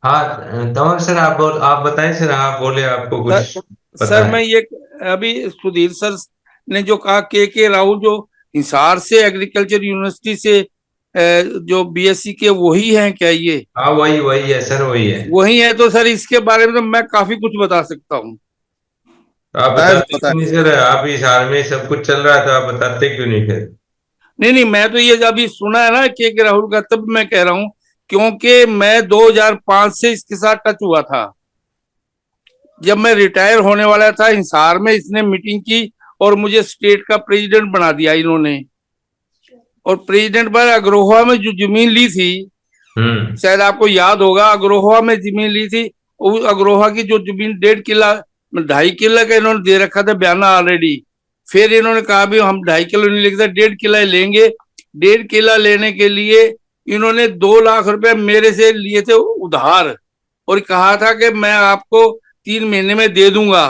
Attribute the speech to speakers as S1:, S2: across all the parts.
S1: हाँ तमन सर, आप बताएं सर, आप बोले आपको
S2: सर
S1: कुछ पता
S2: सर
S1: है।
S2: मैं ये अभी सुधीर सर ने जो कहा, के राहुल जो हिसार से एग्रीकल्चर यूनिवर्सिटी से जो बीएससी के, वही हैं क्या ये?
S1: हाँ वही वही है सर, वही है।
S2: वही है तो सर इसके बारे में तो मैं काफी कुछ बता सकता हूँ।
S1: तो आप
S3: बताया
S1: बताते
S3: बताया।
S1: क्यों नहीं सर? आप इस हार में सब कुछ चल रहा है तो आप बताते क्यों नहीं फिर?
S2: नहीं नहीं, मैं तो ये अभी सुना है ना के राहुल का, तब मैं कह रहा हूँ, क्योंकि मैं 2005 से इसके साथ टच हुआ था। जब मैं रिटायर होने वाला था, हिसार में इसने मीटिंग की और मुझे स्टेट का प्रेसिडेंट बना दिया इन्होंने। और प्रेसिडेंट पर अग्रोहा में जो जमीन ली थी,
S1: हम्म।
S2: शायद आपको याद होगा, अग्रोहा में जमीन ली थी। उस अग्रोहा की जो जमीन 1.5 किला, 2.5 किला का इन्होंने दे रखा था बयाना ऑलरेडी। फिर इन्होंने कहा भी हम 2.5 किलो नहीं लेंगे, 1.5 किला लेंगे। 1.5 किला लेने के लिए इन्होंने 2 लाख रुपए मेरे से लिए थे उधार, और कहा था कि मैं आपको 3 महीने में दे दूंगा।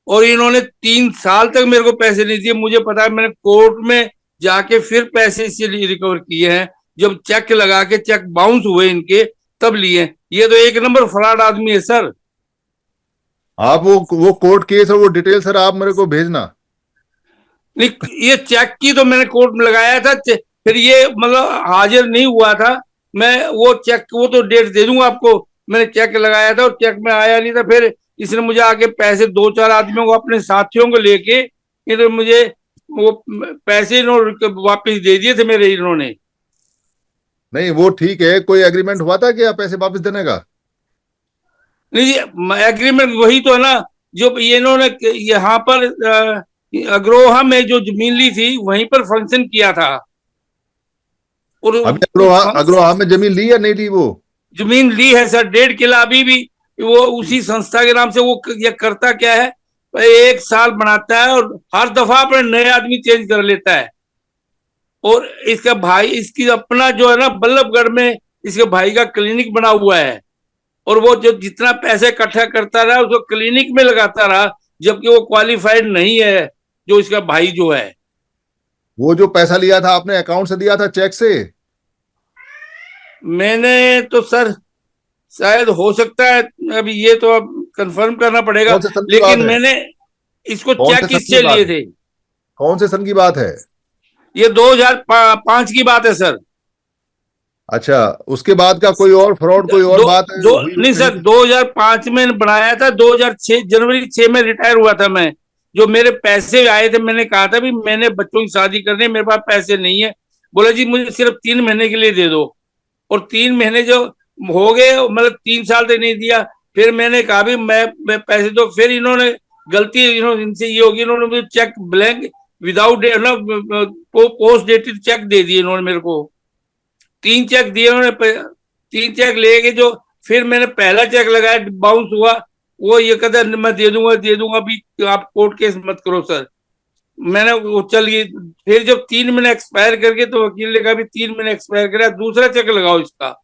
S2: और इन्होंने 3 साल तक मेरे को पैसे नहीं दिए। मुझे पता है, मैंने कोर्ट में जाके फिर पैसे इससे रिकवर किए हैं। जब चेक लगा के चेक बाउंस हुए इनके, तब लिए। ये तो एक नंबर फ्रॉड आदमी है सर।
S3: आप वो कोर्ट केस और वो डिटेल सर आप मेरे को भेजना।
S2: नहीं, ये चेक की तो मैंने कोर्ट में लगाया था, फिर ये मतलब हाजिर नहीं हुआ था। मैं वो चेक, वो तो डेट दे दूंगा आपको। मैंने चेक लगाया था और चेक में आया नहीं था। फिर इसने मुझे आगे पैसे, 2-4 आदमियों को, अपने साथियों को लेके, इन्होंने मुझे वो पैसे इन्होंने वापिस दे दिए थे मेरे, इन्होंने।
S3: नहीं वो ठीक है, कोई एग्रीमेंट हुआ था क्या पैसे वापस देने का?
S2: नहीं जी, एग्रीमेंट वही तो है ना, जो ये इन्होंने यहाँ पर अग्रोहा में जो जमीन ली थी, वहीं पर फंक्शन किया था। और
S3: अभी
S2: उस
S3: अग्रोहा अग्रोहा में जमीन ली या नहीं ली वो?
S2: जमीन ली है सर, 1.5 किला अभी भी। वो उसी संस्था के नाम से। वो ये करता क्या है, एक साल बनाता है और हर दफा अपने नए आदमी चेंज कर लेता है। और इसका भाई, इसकी अपना जो है ना, बल्लभगढ़ में इसके भाई का क्लिनिक बना हुआ है। और वो जो जितना पैसे इकट्ठा करता रहा, उसको क्लिनिक में लगाता रहा, जबकि वो क्वालिफाइड नहीं है, जो इसका भाई जो है।
S3: वो जो पैसा लिया था आपने अकाउंट से दिया था, चेक से?
S2: मैंने तो सर, शायद हो सकता है, अभी ये तो अब कंफर्म करना पड़ेगा।
S3: कौन से सन की बात
S2: लेकिन
S3: है?
S2: मैंने इसको
S3: कौन से
S2: चेक
S3: सन की
S2: किससे
S3: बात
S2: लिए
S3: है?
S2: थे?
S3: कौन से सन की बात है?
S2: ये 2005 की बात है सर।
S3: अच्छा, उसके बाद का कोई और फ्रॉड, कोई और
S2: दो
S3: बात
S2: दो
S3: हुई हो
S2: नहीं
S3: कहीं
S2: सर,
S3: पे?
S2: 2005 में बनाया था। 2006 जनवरी 6 में रिटायर हुआ था मैं। जो मेरे पैसे आए थे, मैंने कहा था भी मैंने बच्चों की शादी करनी है, मेरे पास पैसे नहीं है। बोला जी मुझे सिर्फ 3 महीने के लिए दे दो। और 3 महीने जो हो गए, मतलब 3 साल तक नहीं दिया। फिर मैंने कहा भी मैं पैसे दो। फिर इन्होंने गलती, इन्होंने इनसे ये होगी, इन्होंने मुझे चेक ब्लैंक, विदाउट ना, पोस्ट डेटेड चेक दे दिए इन्होंने मेरे को। 3 चेक दिए उन्होंने। 3 चेक लेके जो, फिर मैंने पहला चेक लगाया, बाउंस हुआ। वो ये कहता मैं दे दूंगा दे दूंगा, अभी आप कोर्ट केस मत करो सर। मैंने वो चल गई। फिर जब 3 महीने एक्सपायर करके, तो वकील ने कहा भी 3 महीने एक्सपायर करा, दूसरा चेक लगाओ इसका।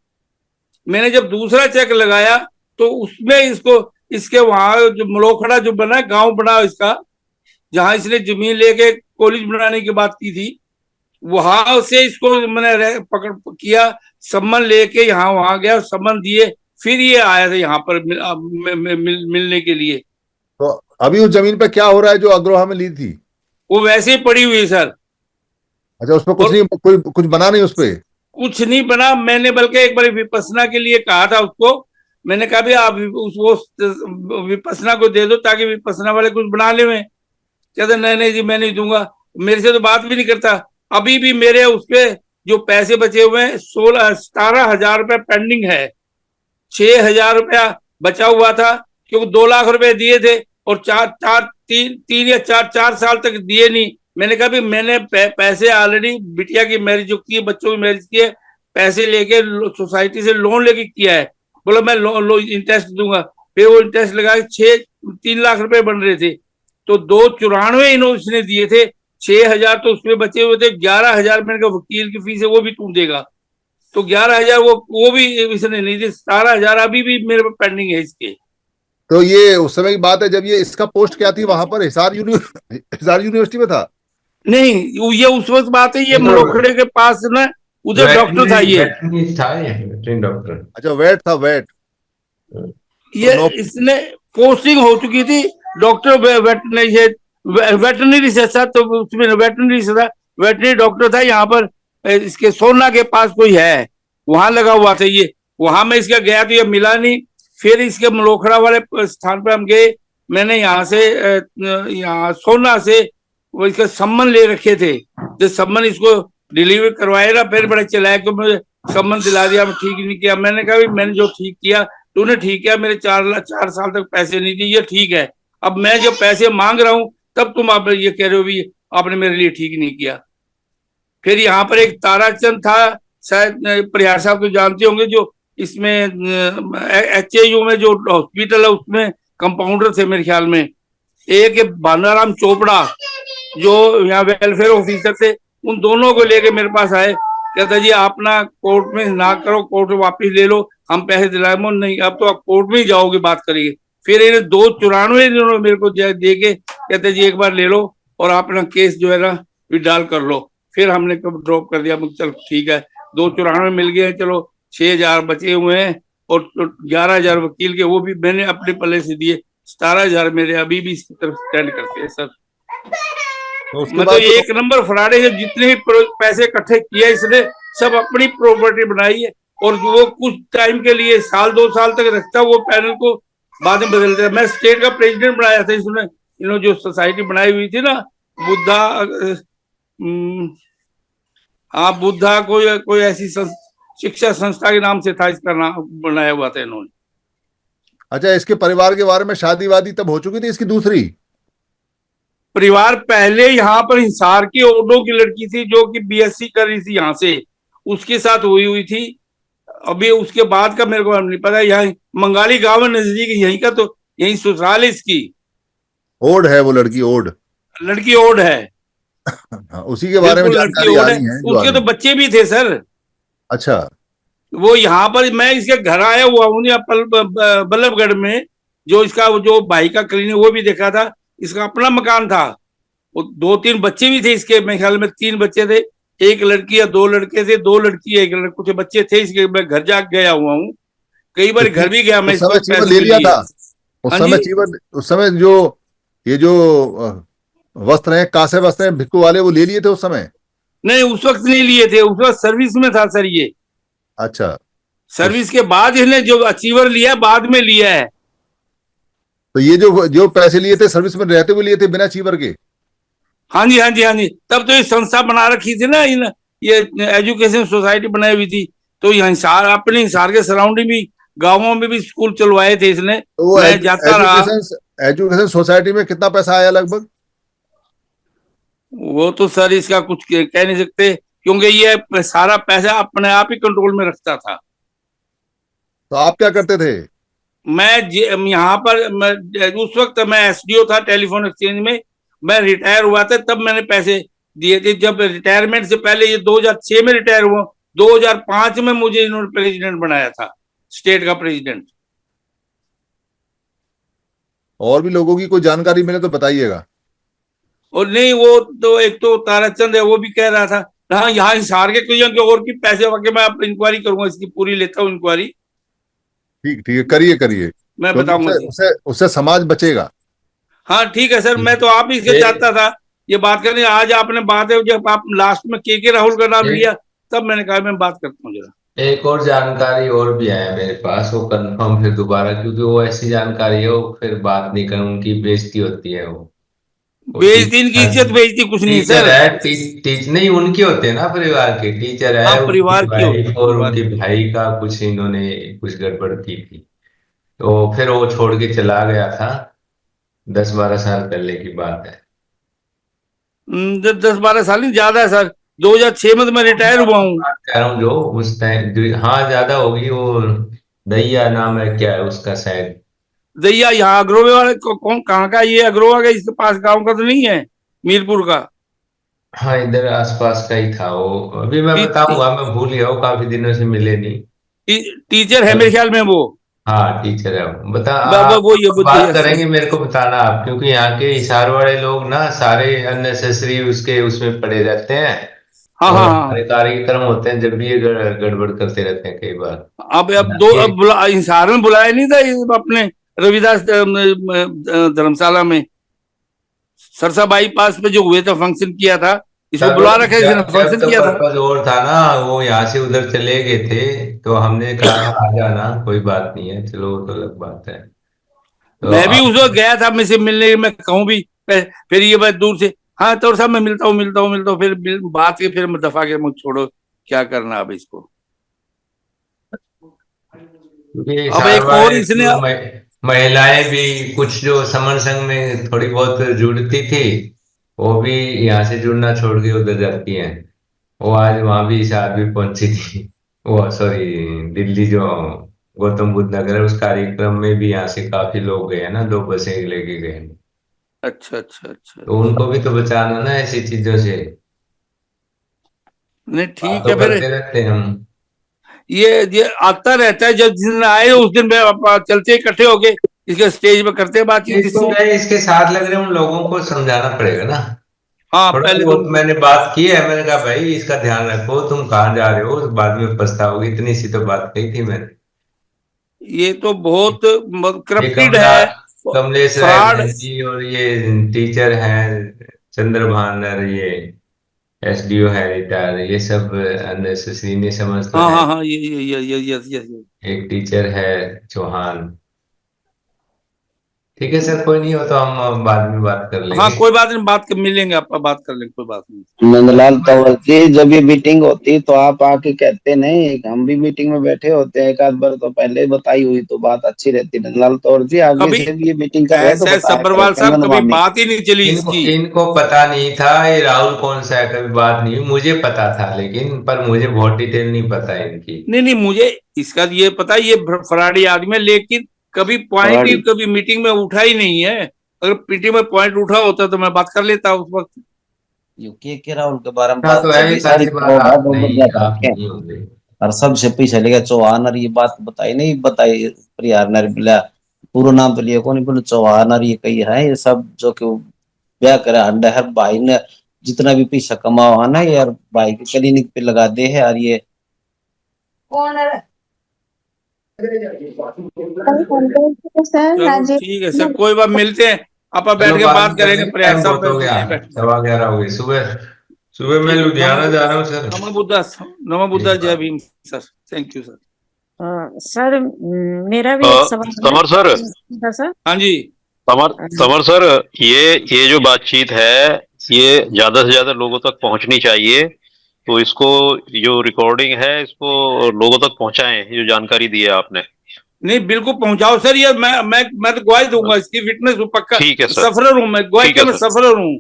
S2: मैंने जब दूसरा चेक लगाया, तो उसमें इसको, इसके वहां जो मलोखड़ा जो बना, गांव बना इसका, जहां इसने जमीन लेके कॉलेज बनाने की बात की थी, वहां से इसको मैंने पकड़ किया। सम्मन लेके यहाँ वहां गया, सम्मन दिए। फिर ये आया था यहाँ पर मिलने के लिए।
S3: तो अभी उस जमीन पे क्या हो रहा है जो अग्रोहा में ली थी?
S2: वो वैसे ही पड़ी हुई है सर।
S3: अच्छा, उस पर कुछ
S2: और
S3: नहीं, कोई कुछ बना नहीं उस पे?
S2: कुछ नहीं बना। मैंने बल्कि एक बार विपसना के लिए कहा था उसको। मैंने कहा भी आप उस वो विपसना को दे दो, ताकि विपसना वाले कुछ बना ले। कहते नहीं नहीं जी, मैं नहीं दूंगा। मेरे से तो बात भी नहीं करता। अभी भी मेरे उस पे जो पैसे बचे हुए हैं, 17,000 रुपया पेंडिंग है। 6,000 रुपया बचा हुआ था, क्योंकि 2 लाख रुपए दिए थे। और चार चार तीन तीन या चार 4 साल तक दिए नहीं। मैंने कहा भी मैंने पैसे ऑलरेडी बिटिया की मैरिज जो की है, बच्चों की मैरिज की है, पैसे लेके सोसाइटी से लोन लेके किया है। बोला मैं इंटरेस्ट दूंगा। फिर वो इंटरेस्ट लगा के 3 लाख रुपए बन रहे थे। तो 294 इन्होंने उसने दिए थे। 6,000 तो उसमें बचे हुए थे। 11,000 मैंने कहा वकील की फीस है, वो भी तू देगा। तो 11,000 वो भी इसने नहीं दी। 17,000 अभी भी मेरे पे पेंडिंग है इसके।
S3: तो ये उस समय की बात है जब ये इसका पोस्ट क्या थी वहां पर, हिसार यूनिवर्सिटी में था?
S2: नहीं, ये उस वक्त बात है, ये
S1: ये तो
S2: मलोखड़े के पास ना, उधर डॉक्टर था
S1: वेटरनरी
S2: ये।
S1: वेटरनरी था ये, वेटरनरी डॉक्टर।
S3: अच्छा, वेट था, वेट।
S2: ये
S3: नो
S2: इसने पोस्टिंग हो चुकी थी डॉक्टर वेटनरी से था, तो उसमें वेटनरी से था, वेटनरी डॉक्टर था यहाँ पर इसके सोना के पास कोई है, वहां लगा हुआ था ये। वहां में इसका गया तो ये मिला नहीं। फिर इसके मलोखड़ा वाले स्थान पर हम गए। मैंने यहाँ से यहाँ सोना से वो इसका सम्मन ले रखे थे, जो सम्मन इसको डिलीवर करवाए ना, फिर बड़ा चलाया कि मुझे सम्मन दिला दिया, मैं ठीक नहीं किया। मैंने कहा भी मैंने जो ठीक किया तूने ठीक किया, मेरे 4 साल तक पैसे नहीं दिए, ये ठीक है। अब मैं जब पैसे मांग रहा हूं तब तुम आप ये कह रहे हो भी आपने मेरे लिए ठीक नहीं किया। फिर यहाँ पर एक ताराचंद था, शायद परिहार साहब को जानते होंगे, जो इसमें HAU में जो हॉस्पिटल है उसमें कंपाउंडर थे मेरे ख्याल में। एक भानाराम चोपड़ा जो यहाँ वेलफेयर ऑफिसर थे, उन दोनों को लेके मेरे पास आए, कहता जी आप ना कोर्ट में ना करो, कोर्ट में वापिस ले लो, हम पैसे दिलाए। मैं नहीं, अब तो आप कोर्ट में ही जाओगे, बात करिए। फिर इन्हें 294 इन्होंने मेरे को दे के कहते जी एक बार ले लो और अपना केस जो है ना विड्रॉल कर लो। फिर हमने कब ड्रॉप कर दिया, चलो ठीक है, 294 मिल गए, चलो 6000 बचे हुए हैं और 11,000 वकील के, वो भी मैंने अपने पल्ले से दिए। 17,000 मेरे अभी भी इसकी तरफ स्टैंड करते हैं सर।
S3: तो उसके
S2: मतलब
S3: बाद
S2: एक नंबर फ्रॉड है, जितने भी पैसे इकट्ठे किए इसने सब अपनी प्रॉपर्टी बनाई है, और वो कुछ टाइम के लिए 1-2 साल तक रखता वो पैनल को, बाद में बदल देता। मैं स्टेट का प्रेसिडेंट बनाया था इसने, इन्होंने जो सोसाइटी बनाई हुई थी ना, बुद्धा, हाँ बुद्धा कोई ऐसी शिक्षा संस्था के नाम से था, इसका नाम बनाया हुआ था इन्होंने।
S3: अच्छा, इसके परिवार के बारे में शादी वादी तब हो चुकी थी इसकी दूसरी?
S2: परिवार पहले यहाँ पर हिसार की ओडो की लड़की थी जो कि BSc कर रही थी यहाँ से, उसके साथ हुई थी। अभी उसके बाद का मेरे को नहीं पता। यहाँ मंगाली गांव में नजदीक, यहीं का तो यहीं ससुराल है इसकी।
S3: ओड है वो लड़की, ओड
S2: लड़की ओड है।
S3: हाँ, उसी के बारे में जानकारी आ रही है जो
S2: उसके तो बच्चे भी थे सर।
S3: अच्छा,
S2: वो यहाँ पर मैं इसके घर आया हुआ हूँ बल्लभगढ़ में, जो इसका जो भाई का क्लिनिक वो भी देखा था। इसका अपना मकान था, वो 2-3 बच्चे भी थे इसके, मेरे ख्याल में 3 बच्चे थे, एक लड़की या 2 लड़के थे, 2 लड़की एक लड़के, कुछ बच्चे थे इसके। मैं घर जाके गया हुआ हूँ, कई बार घर भी गया मैं
S3: उस समय
S2: इसको
S3: चीवर
S2: पैसे
S3: ले लिया
S2: लिए।
S3: था उस
S2: हाँ
S3: समय
S2: जी,
S3: चीवर, उस समय जो ये जो वस्त्र हैं, कांसे वस्त्र हैं भिक्खू वाले, वो ले लिए थे उस समय?
S2: नहीं उस वक्त नहीं लिए थे, उस वक्त सर्विस में था सर ये।
S3: अच्छा,
S2: सर्विस के बाद इसने जो अचीवर लिया बाद में लिया है।
S3: तो ये जो जो पैसे लिए थे सर्विस में रहते हुए लिए थे बिना चीवर के?
S2: हाँ जी हाँ जी हाँ जी, तब तो ये संस्था बना रखी थी ना, ये एजुकेशन सोसाइटी बनाई हुई थी। तो यहाँ हिसार, अपने हिसार के सराउंडिंग भी गांवों में भी स्कूल चलवाए थे इसने।
S3: तो वो
S2: मैं जाता रहा।
S3: एजुकेशन सोसाइटी में कितना पैसा आया लगभग?
S2: वो तो सर इसका कुछ कह नहीं सकते, क्योंकि ये सारा पैसा अपने आप ही कंट्रोल में रखता था।
S3: तो आप क्या करते थे?
S2: मैं यहाँ पर उस वक्त मैं SDO था टेलीफोन एक्सचेंज में। मैं रिटायर हुआ था तब मैंने पैसे दिए थे, जब रिटायरमेंट से पहले, ये 2006 में रिटायर हुआ, 2005 में मुझे इन्होंने प्रेसिडेंट बनाया था, स्टेट का प्रेसिडेंट।
S3: और भी लोगों की कोई जानकारी मिले तो बताइएगा।
S2: और नहीं, वो तो एक तो ताराचंद है, वो भी कह रहा था हाँ यहाँ हिसार के कोई और भी पैसे वाके, मैं आप इंक्वायरी करूंगा, इसकी पूरी लेता हूँ इंक्वायरी।
S3: ठीक ठीक है, करिए करिए,
S2: मैं
S3: क्योंकि
S2: बताऊंगा
S3: उससे समाज बचेगा।
S2: हाँ ठीक है सर, मैं तो आप ही से चाहता था ये बात करने। आज आपने बात है, जब आप लास्ट में के राहुल का नाम लिया तब मैंने कहा मैं बात करता हूँ जरा।
S1: एक और जानकारी और भी आया मेरे पास, वो कंफर्म फिर दोबारा, क्योंकि वो ऐसी जानकारी है वो फिर बात नहीं कर, उनकी बेइज्जती होती है। वो
S2: बेइज्जती की इज्जत बेइज्जती कुछ नहीं
S1: टीचर
S2: सर।
S1: है, टीच नहीं, उनके होते हैं ना परिवार के, टीचर है,
S2: हाँ
S1: उनकी
S2: परिवार की होती
S1: वाइफ
S2: है,
S1: और
S2: परिवार
S1: उनके
S2: की।
S1: भाई का कुछ इन्होंने कुछ गड़बड़ की थी, तो फिर वो छोड़ के चला गया था। 10-12 साल पहले की बात है।
S2: 10-12 साल नहीं, ज्यादा है सर। 2006 में तो मैं रिटायर हुआ हूँ।
S1: कह रहा हूँ जो उस टाइम, हाँ ज्यादा होगी वो। दैया नाम है क्या है उसका शायद।
S2: दैया यहाँ अग्रोवा वाले कौन, कहाँ का ये अग्रोवा का, इसके पास गांव का तो नहीं है, मीरपुर का?
S1: हाँ इधर आसपास का ही था वो, अभी मैं
S2: टी, टी,
S1: बताऊंगा, मैं भूल गया, वो काफी दिनों से मिले नहीं।
S2: टीचर है मेरे ख्याल में वो।
S1: हाँ टीचर है वो। बता
S2: वो ये
S1: बात करेंगे, मेरे को बताना आप, क्योंकि यहाँ के हिसार वाले लोग ना सारे अननेसेसरी उसके उसमें पड़े रहते हैं।
S2: हाँ
S1: और
S2: हाँ
S1: हमारे
S2: हाँ।
S1: कार्यक्रम होते हैं, जब भी ये गड़बड़ करते रहते हैं कई बार।
S2: अब सहारन बुलाया नहीं था अपने रविदास धर्मशाला में, सरसा बाईपास पे जो हुए थे, फंक्शन किया था, इसको
S1: तब
S2: बुला रखा है, इसने
S1: जब जब
S2: फंक्शन
S1: तो
S2: किया था।
S1: पर्पज और था ना, वो यहाँ से उधर चले गए थे, तो हमने कहा आ जाना, कोई बात नहीं है, चलो वो तो अलग बात है। तो
S2: मैं भी उस
S1: अब
S2: वक्त गया था, मैं से मिलने, मैं कहूँ भी, फिर ये बात दूर से, हाँ तो साहब मैं मिलता हूँ, फिर बात के फिर दफा के मुझ छोड़ो, क्या करना अब इसको।
S1: क्योंकि
S2: अब एक और
S1: साहबाए
S2: इसने,
S1: तो महिलाएं भी कुछ जो समर संघ में थोड़ी बहुत जुड़ती थी, वो भी यहाँ से जुड़ना छोड़ के उधर जाती हैं। वो आज वहां भी शायद भी पहुंची थी, वो सॉरी, दिल्ली जो गौतम बुद्ध नगर है, उस कार्यक्रम में भी यहाँ से काफी लोग गए हैं ना, 2 बसें लेके गए हैं।
S2: अच्छा अच्छा अच्छा
S1: तो
S2: अच्छा।
S1: उनको भी तो बचाना ना ऐसी चीजों से।
S2: नहीं
S1: बात
S2: ठीक
S1: तो
S2: है फिर,
S1: करते रहते हैं हम।
S2: ये आता रहता है, जब जिस दिन आए उस दिन में चलते इकट्ठे होके इसके स्टेज पे करते हैं बातचीत
S1: इसको
S2: इससे।
S1: क्या है, इसके साथ लग रहे उन लोगों को समझाना पड़ेगा ना।
S2: हाँ
S1: थोड़ा
S2: पहले तो
S1: बहुत मैंने बात की है, मैंने कहा भाई इसका ध्यान रखो, तुम कहाँ जा रहे हो, बाद में पछताओगे, इतनी सी तो बात कही थी मैंने।
S2: ये तो बहुत
S1: ये
S2: करप्टेड है,
S1: कमलेश राय
S2: फ्रॉड।
S1: बहन जी और ये टीचर हैं चंद्रभान, ये एसडीओ है रिटायर, ये सब अननेसेसरी नहीं समझ तो
S2: हाँ
S1: है।
S2: हाँ हाँ, ये यस यस।
S1: एक टीचर है चौहान। ठीक है सर, कोई नहीं हो तो हम बाद में बात कर
S2: हाँ
S1: लेंगे।
S2: कोई बात नहीं, बात कर मिलेंगे, आप बात कर लेंगे, कोई बात नहीं।
S4: नंदलाल तंवर जी, जब ये मीटिंग होती तो आप आके कहते नहीं, हम भी मीटिंग में बैठे होते हैं, एक आध बार तो पहले ही बताई हुई तो बात अच्छी रहती। नंदलाल तंवर जी आगे
S2: कभी
S4: से भी ये मीटिंग कर रहे हैं तो
S2: ऐसा है
S4: बताया करें
S2: सब्बरवाल साहब,
S4: कंगन
S2: कभी
S4: मामी।
S2: बात ही नहीं चली
S1: इनको
S2: इसकी।
S1: इनको पता नहीं था ये राहुल कौन सा है, कभी बात नहीं हुई, मुझे पता था, लेकिन पर मुझे बहुत डिटेल नहीं पता है इनकी।
S2: नहीं नहीं, मुझे इसका ये पता है, ये फराडी आदमी है, लेकिन कभी पॉइंट ही
S4: फराडी
S2: कभी मीटिंग में उठा ही नहीं है। अगर मीटिंग में पॉइंट उठा होता तो मैं बात कर लेता उस वक्त।
S4: यूके के राहुल के बारे में
S1: हाँ
S4: बात
S1: तो है,
S4: चली सारी,
S1: खाली बात
S4: फ्रॉड है,
S1: आप
S4: वो
S1: नहीं,
S4: बढ़िया
S1: आप
S4: करके
S1: नहीं होंगे।
S4: और सबसे पीछे चले गया चौहान, और ये बात बताई नहीं, बताई प्रियार ने बोला, पूरा नाम तो लिया कौन, बोले चौहान, और ये कही है ये सब जो कि ब्याह करा हंडा है भाई ने, जितना भी पैसा कमा हुआ ना यार भाई के क्लिनिक पे लगा दे है, और ये कौन है।
S5: सर
S2: चलो ठीक है सर,
S5: राजेश।
S2: कोई बात, मिलते हैं, आप बैठ
S1: चलो
S2: के
S1: बाद
S2: बात
S1: में कर
S2: करेंगे,
S1: लेंगे,
S2: प्रयाग
S1: टाइम
S2: साहब
S1: बहुत हो
S2: बैठ
S1: गया,
S2: के बैठ।
S1: 11:15 हो गई। सुबह सुबह मैं
S2: ठीक है,
S1: लुधियाना जा रहा हूँ सर।
S2: नमो बुद्धा, नमो बुद्धा,
S1: ठीक
S2: जय
S1: बात।
S2: Bhim sir. Thank you sir.
S5: Sir मेरा भी एक सवाल है।
S6: समर सर,
S5: सर
S2: हाँ जी।
S6: समर समर सर, ये जो बातचीत है, ये ज्यादा से ज्यादा लोगों तक पहुंचनी चाहिए। तो इसको, जो रिकॉर्डिंग है, इसको लोगों तक पहुंचाएं, ये जो जानकारी दी है आपने।
S2: नहीं बिल्कुल पहुंचाओ सर, ये मैं तो गवाही दूंगा, इसकी विटनेस हूँ पक्का।
S6: ठीक है सर,
S2: सफरर हूँ मैं, गवाही
S6: ठीक
S2: क्या,
S6: है
S2: मैं
S6: सर,
S2: सफरर हूँ।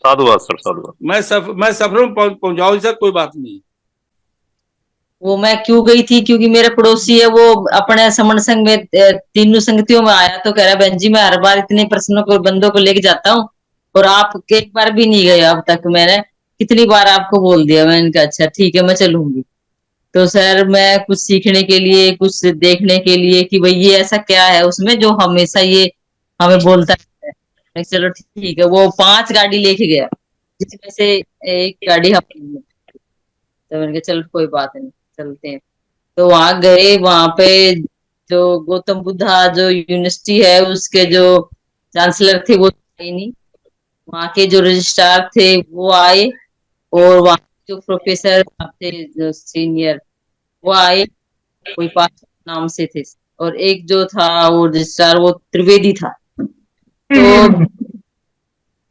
S6: साधुवाद सर, साधुवाद।
S2: मैं सफर हूँ, पहुंचाओ सर, कोई बात नहीं।
S7: वो मैं क्यों गई थी, क्योंकि मेरा पड़ोसी है, वो अपने समण संघ में तीनों संगतियों में आया तो कह रहा बहन जी मैं हर बार इतने प्रश्नों को बंदों को लेके जाता हूँ और आप एक बार भी नहीं गए अब तक, मैंने कितनी बार आपको बोल दिया। मैंने कहा अच्छा ठीक है मैं चलूंगी। तो सर मैं कुछ सीखने के लिए, कुछ देखने के लिए कि भाई ये ऐसा क्या है उसमें जो हमेशा ये हमें बोलता है। मैं चलो ठीक है, वो 5 गाड़ी लेके गया जिसमें से एक गाड़ी हम, तो मैंने कहा चलो कोई बात नहीं चलते हैं। तो वहां गए, वहां पे जो गौतम बुद्धा जो यूनिवर्सिटी है उसके जो चांसलर थे वो थे नहीं, वहां के जो रजिस्ट्रार थे वो आए, और वहां जो प्रोफेसर थे जो सीनियर वो आए, कोई पास नाम से थे, और एक जो था वो रजिस्ट्रार वो त्रिवेदी था। तो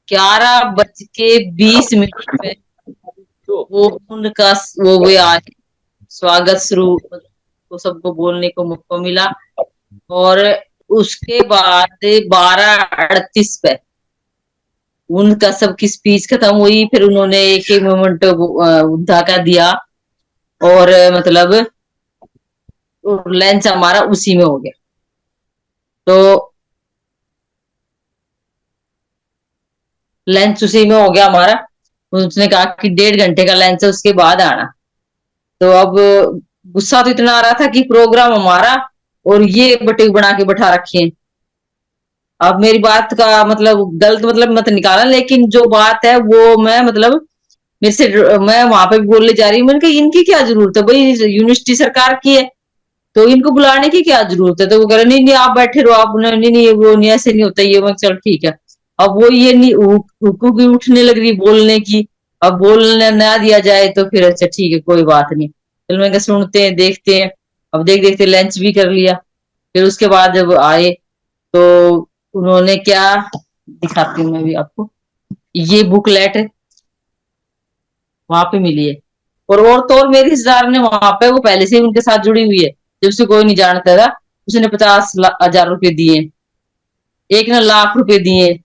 S7: 11:20 में वो उनका वो आए, स्वागत शुरू को सबको बोलने को मौका मिला। और उसके बाद 12:38 पे उनका सबकी स्पीच खत्म हुई, फिर उन्होंने एक एक मोमेंट बुद्धा का दिया, और मतलब लंच हमारा उसी में हो गया। तो लंच उसी में हो गया हमारा। उसने कहा कि 1.5 घंटे का लंच है, उसके बाद आना। तो अब गुस्सा तो इतना आ रहा था कि प्रोग्राम हमारा और ये बटे बना के बैठा रखे हैं। अब मेरी बात का मतलब गलत मतलब मत निकाला, लेकिन जो बात है वो मैं मतलब मेरे से मैं वहां पे बोलने जा रही हूँ, मैंने कहा इनकी क्या जरूरत है भाई, यूनिवर्सिटी सरकार की है तो इनको बुलाने की क्या जरूरत है। तो वो कह रहे नहीं नहीं आप बैठे रहो, आप नहीं नहीं वो नहीं ऐसे नहीं होता ये। मैं चल ठीक है। अब वो ये नहीं हुकूक उठने लग रही बोलने की, अब बोलने ना दिया जाए तो फिर अच्छा ठीक है कोई बात नहीं, चलो मैं सुनते हैं देखते हैं। अब देख देखते लंच भी कर लिया। फिर उसके बाद जब आए तो उन्होंने क्या, दिखाती हूँ मैं भी आपको, ये बुकलेट वहां पे मिली है। और तो और मेरी रिश्तेदार ने वहां पे, वो पहले से ही उनके साथ जुड़ी हुई है, जब उसे कोई नहीं जानता था, उसने 50,000 रुपए दिए, एक ने लाख रुपए दिए,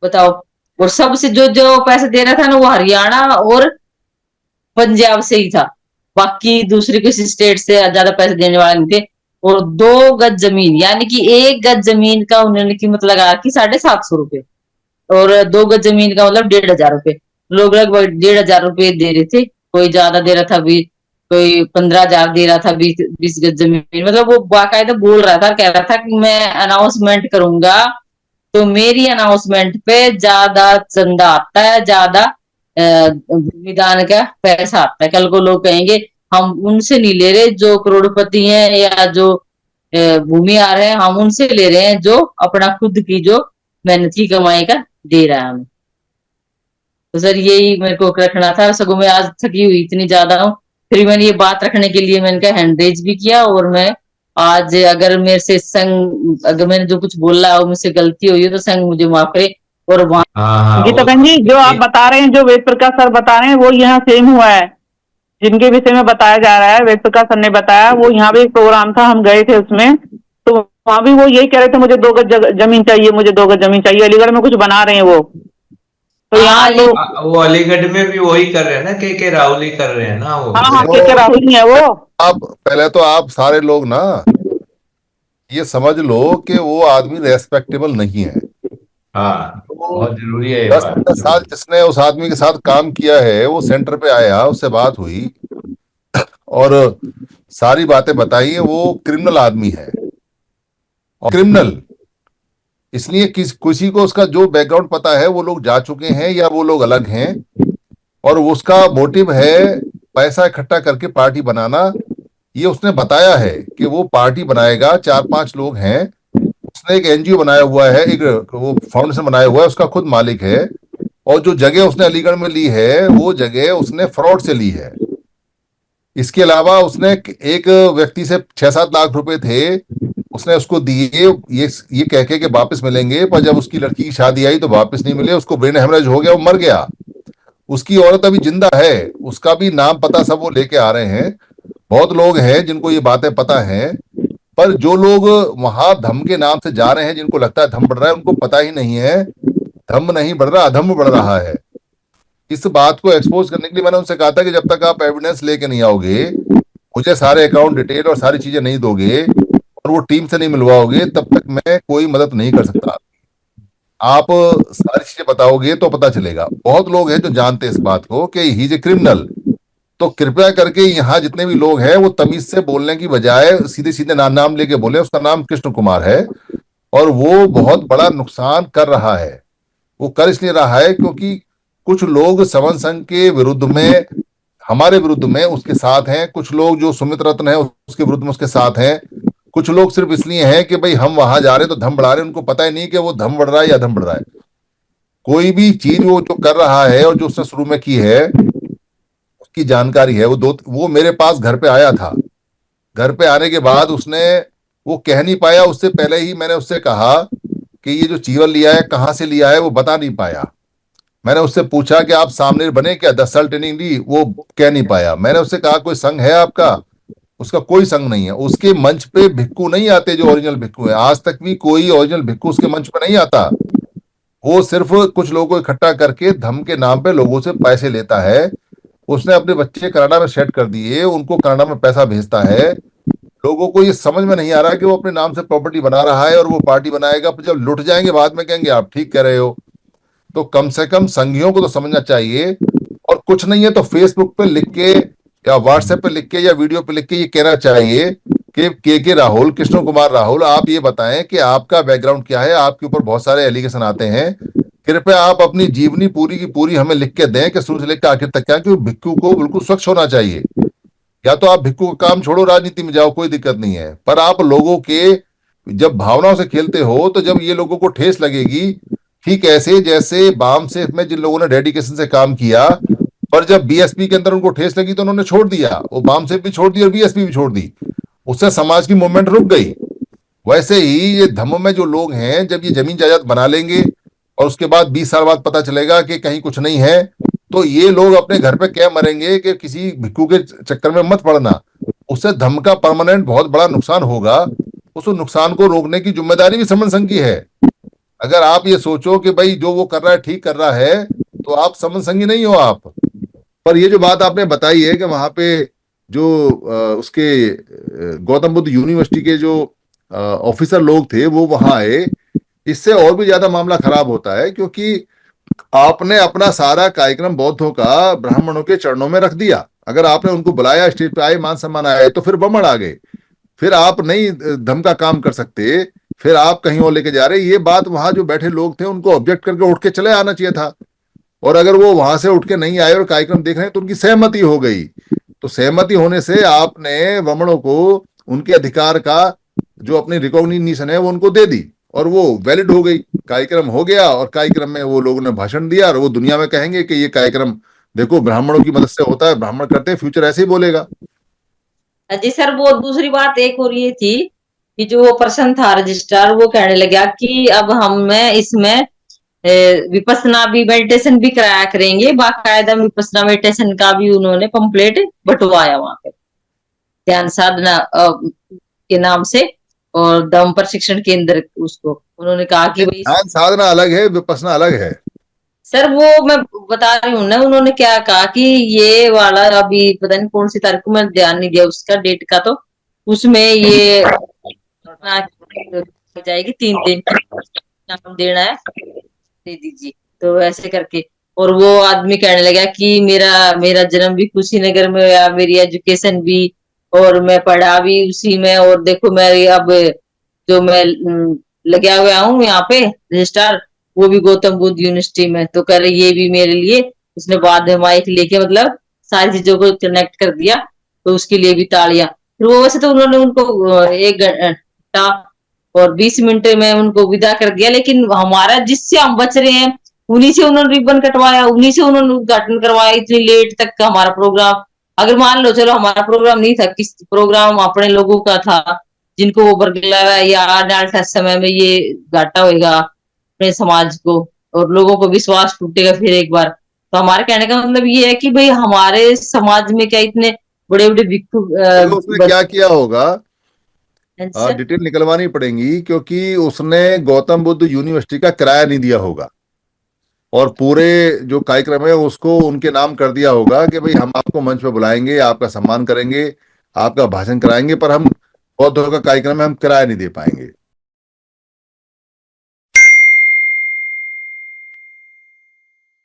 S7: बताओ। और सबसे जो जो पैसे दे रहा था ना वो हरियाणा और पंजाब से ही था, बाकी दूसरे किसी स्टेट से ज्यादा पैसे देने वाले नहीं थे। और 2 गज जमीन, यानी कि 1 गज जमीन का उन्होंने कीमत लगा रखी 750 रुपए, और 2 गज जमीन का मतलब 1,500 रुपए। लोग लगभग 1,500 रुपए दे रहे थे, कोई ज्यादा दे रहा था, भी कोई 15,000 दे रहा था 20 गज जमीन। मतलब वो बाकायदा बोल रहा था, कह रहा था कि मैं अनाउंसमेंट करूंगा तो मेरी अनाउंसमेंट पे ज्यादा चंदा आता है, ज्यादा भूमिदान का पैसा आता है। कल को लोग कहेंगे हम उनसे नहीं ले रहे जो करोड़पति हैं या जो भूमि आ रहे हैं, हम उनसे ले रहे हैं जो अपना खुद की जो मेहनत की कमाई का दे रहा है हमें। तो सर यही मेरे को रखना था। सगों मैं आज थकी हुई इतनी ज्यादा हूँ, फिर मैंने ये बात रखने के लिए मैंने कहा हैंड रेज भी किया। और मैं आज अगर मेरे से संग, अगर मैंने जो कुछ बोला और मुझसे गलती हुई है तो संग मुझे माफ करे। और वहाँ
S1: हाँ
S8: गीता बहन जी जो आप बता रहे हैं, जो वेद प्रकाश सर बता रहे हैं वो यहाँ सेम हुआ है, जिनके विषय में बताया जा रहा है। वेद प्रकाश सर ने बताया, वो यहाँ भी एक प्रोग्राम था, हम गए थे उसमें, तो वहां भी वो यही कह रहे थे मुझे 2 गज जमीन चाहिए, मुझे 2 गज जमीन चाहिए। अलीगढ़ में कुछ बना रहे हैं वो, तो यहाँ तो
S1: वो अलीगढ़ में भी वही कर रहे हैं ना, के राहुल ही कर रहे हैं ना वो।
S8: हाँ हाँ के राहुल ही है वो।
S3: आप पहले तो आप सारे लोग ना ये समझ लो कि वो आदमी रेस्पेक्टेबल नहीं है।
S1: हाँ बहुत जरूरी है ये
S3: 10-15
S1: बात।
S3: साल जिसने उस आदमी के साथ काम किया है, वो सेंटर पे आया, उससे बात हुई और सारी बातें बताई। वो क्रिमिनल आदमी है, और क्रिमिनल इसलिए किसी को उसका जो बैकग्राउंड पता है, वो लोग जा चुके हैं या वो लोग अलग हैं, और उसका मोटिव है पैसा इकट्ठा करके पार्टी बनाना। ये उसने बताया है कि वो पार्टी बनाएगा, 4-5 लोग हैं, उसने एक एनजीओ बनाया हुआ है, एक वो फाउंडेशन बनाया हुआ है, उसका खुद मालिक है। और जो जगह उसने अलीगढ़ में ली है, वो जगह उसने फ्रॉड से ली है। इसके अलावा उसने एक व्यक्ति से 6-7 लाख रुपए थे, उसने उसको दिए ये कह के वापस मिलेंगे, पर जब उसकी लड़की की शादी आई तो वापस नहीं मिले। उसको ब्रेन हेमरेज हो गया, वो मर गया। उसकी औरत अभी जिंदा है, उसका भी नाम पता सब वो लेके आ रहे हैं। बहुत लोग हैं जिनको ये बातें पता हैं, पर जो लोग वहां धम के नाम से जा रहे हैं, जिनको लगता है धम बढ़ रहा है, उनको पता ही नहीं है धम नहीं बढ़ रहा, अधम बढ़ रहा है। इस बात को एक्सपोज करने के लिए मैंने उनसे कहा था कि जब तक आप एविडेंस लेके नहीं आओगे, मुझे सारे अकाउंट डिटेल और सारी चीजें नहीं दोगे और वो टीम से नहीं मिलवाओगे, तब तक मैं कोई मदद नहीं कर सकता। आप सारी चीजें बताओगे तो पता चलेगा। बहुत लोग हैं जो जानते हैं इस बात को कि ही इज ए क्रिमिनल। तो कृपया करके यहाँ जितने भी लोग हैं वो तमीज से बोलने की बजाय सीधे सीधे नाम लेके बोले। उसका नाम कृष्ण कुमार है और वो बहुत बड़ा नुकसान कर रहा है। वो कर इसलिए रहा है क्योंकि कुछ लोग समन संघ के विरुद्ध में, हमारे विरुद्ध में उसके साथ हैं, कुछ लोग जो सुमित रत्न है उसके विरुद्ध में उसके साथ हैं, कुछ लोग सिर्फ इसलिए हैं कि भाई हम वहां जा रहे हैं तो धम बढ़ा रहे हैं। उनको पता ही नहीं कि वो धम बढ़ रहा है या धम बढ़ रहा है। कोई भी चीज वो जो कर रहा है और जो उसने शुरू में की है उसकी जानकारी है। वो मेरे पास घर पे आया था। घर पे आने के बाद उसने वो कह नहीं पाया, उससे पहले ही मैंने उससे कहा कि ये जो चीवल लिया है कहाँ से लिया है, वो बता नहीं पाया। मैंने उससे पूछा कि आप सामने बने क्या, 10 साल ट्रेनिंग ली, वो कह नहीं पाया। मैंने उससे कहा कोई संघ है आपका, उसका कोई संघ नहीं है। उसके मंच पे भिक्खू नहीं आते जो ओरिजिनल भिक्खू है, आज तक भी कोई ओरिजिनल भिक्खू उसके मंच पे नहीं आता। वो सिर्फ कुछ लोगों को इकट्ठा करके धम के नाम पे लोगों से पैसे लेता है। उसने अपने बच्चे कनाडा में सेट कर दिए, उनको कनाडा में पैसा भेजता है। लोगों को ये समझ में नहीं आ रहा कि वो अपने नाम से प्रॉपर्टी बना रहा है और वो पार्टी बनाएगा, पर जब लुट जाएंगे बाद में कहेंगे आप ठीक कह रहे हो। तो कम से कम संघियों को तो समझना चाहिए, और कुछ नहीं है तो फेसबुक पे लिख के या व्हाट्सएप पे लिख के या वीडियो पे लिख के ये कहना चाहिए कि के राहुल, कृष्ण कुमार राहुल, आप ये बताएं कि आपका बैकग्राउंड क्या है। आपके ऊपर बहुत सारे एलिगेशन आते हैं, कृपया आप अपनी जीवनी पूरी की पूरी हमें लिख के दें कि शुरू से लेकर आखिर तक क्या, क्योंकि भिक्खू को बिल्कुल स्वच्छ होना चाहिए। या तो आप भिक्खू का काम छोड़ो, राजनीति में जाओ, कोई दिक्कत नहीं है, पर आप लोगों के जब भावनाओं से खेलते हो तो जब ये लोगों को ठेस लगेगी, ठीक ऐसे जैसे बाम सेफ में जिन लोगों ने डेडिकेशन से काम किया, पर जब बीएसपी के अंदर उनको ठेस लगी तो उन्होंने छोड़ दिया, वो बाम सेफ भी छोड़ दी और बीएसपी भी छोड़ दी, उससे समाज की मूवमेंट रुक गई। वैसे ही ये धम्म में जो लोग हैं, जब ये जमीन जायदाद बना लेंगे और उसके बाद 20 साल बाद पता चलेगा कि कहीं कुछ नहीं है, तो ये लोग अपने घर पे क्या मरेंगे कि किसी भिक्खू के चक्कर में मत पड़ना। उससे धम्म का परमानेंट बहुत बड़ा नुकसान होगा। उस नुकसान को रोकने की जिम्मेदारी भी समन संघ की है। अगर आप ये सोचो कि भाई जो वो कर रहा है ठीक कर रहा है, तो आप समन संघी नहीं हो आप। पर ये जो बात आपने बताई है कि वहां पे जो उसके गौतम बुद्ध यूनिवर्सिटी के जो ऑफिसर लोग थे वो वहां आए, इससे और भी ज्यादा मामला खराब होता है, क्योंकि आपने अपना सारा कार्यक्रम बौद्धों का ब्राह्मणों के चरणों में रख दिया। अगर आपने उनको बुलाया, स्टेज पे आए, मान सम्मान आए, तो फिर ब्राह्मण आ गए, फिर आप नहीं धम का काम कर सकते, फिर आप कहीं और लेके जा रहे। ये बात वहां जो बैठे लोग थे उनको ऑब्जेक्ट करके उठ के चले आना चाहिए था, और अगर वो वहां से उठ के नहीं आए और कार्यक्रम देख रहे हैं तो उनकी सहमति हो गई। तो सहमति होने से आपने ब्राह्मणों को उनके अधिकार का जो अपनी रिकॉग्निशन है वो उनको दे दी, और वो वैलिड हो गई, कार्यक्रम हो गया, और कार्यक्रम में वो लोगों ने भाषण दिया, और वो दुनिया में कहेंगे कि ये कार्यक्रम देखो ब्राह्मणों की मदद से होता है, ब्राह्मण करते हैं, फ्यूचर ऐसे ही बोलेगा।
S7: जी सर, वो दूसरी बात एक और ये थी कि जो वो पर्सन था रजिस्ट्रार, वो कहने लगा कि अब हमें इसमें विपස්සना भी, मेडिटेशन भी कराया करेंगे, बाकायदा विपස්සना मेडिटेशन का भी उन्होंने पंपलेट बंटवाया वहां पे ध्यान साधना के नाम से, और दम प्रशिक्षण केंद्र उसको उन्होंने कहा कि भाई
S3: ध्यान साधना अलग है, विपස්සना अलग है।
S7: सर वो मैं बता रही हूँ ना, उन्होंने क्या कहा कि ये वाला अभी पता नहीं कौन सी तारीख को, मैं ध्यान नहीं दिया उसका डेट का, तो उसमें ये जाएगी 3 दिन नाम देना है, दे दीजिए, तो ऐसे करके। और वो आदमी कहने लगा कि मेरा जन्म भी कुशीनगर में हुआ, मेरी एजुकेशन भी, और मैं पढ़ा भी उसी में, और देखो मैं अब जो मैं लगा हुआ हूँ यहाँ पे रजिस्ट्रार, वो भी गौतम बुद्ध यूनिवर्सिटी में। तो कह रहे ये भी मेरे लिए, उसने बाद में माइक लेके मतलब सारी चीजों को कनेक्ट कर दिया, तो उसके लिए भी तालियां। फिर वो वैसे तो उन्होंने उनको 1 घंटा और 20 मिनट में उनको विदा कर दिया, लेकिन हमारा जिससे हम बच रहे हैं उन्हीं से उन्होंने रिबन कटवाया, उन्हीं से उन्होंने उद्घाटन करवाया, इतनी लेट तक का हमारा प्रोग्राम। अगर मान लो चलो हमारा प्रोग्राम नहीं था, किस प्रोग्राम अपने लोगों का था जिनको वो बरगला या आने वाले समय में ये घाटा होगा अपने समाज को, और लोगों को विश्वास टूटेगा फिर एक बार। तो हमारे कहने का मतलब ये है कि भाई हमारे समाज में क्या इतने बड़े बड़े भिक्षु
S3: उसने क्या किया होगा, डिटेल निकलवानी पड़ेगी, क्योंकि उसने गौतम बुद्ध यूनिवर्सिटी का किराया नहीं दिया होगा, और पूरे जो कार्यक्रम है उसको उनके नाम कर दिया होगा कि भाई हम आपको मंच पे बुलाएंगे, आपका सम्मान करेंगे, आपका भाषण कराएंगे, पर हम बौद्धों का कार्यक्रम में हम किराया नहीं दे पाएंगे।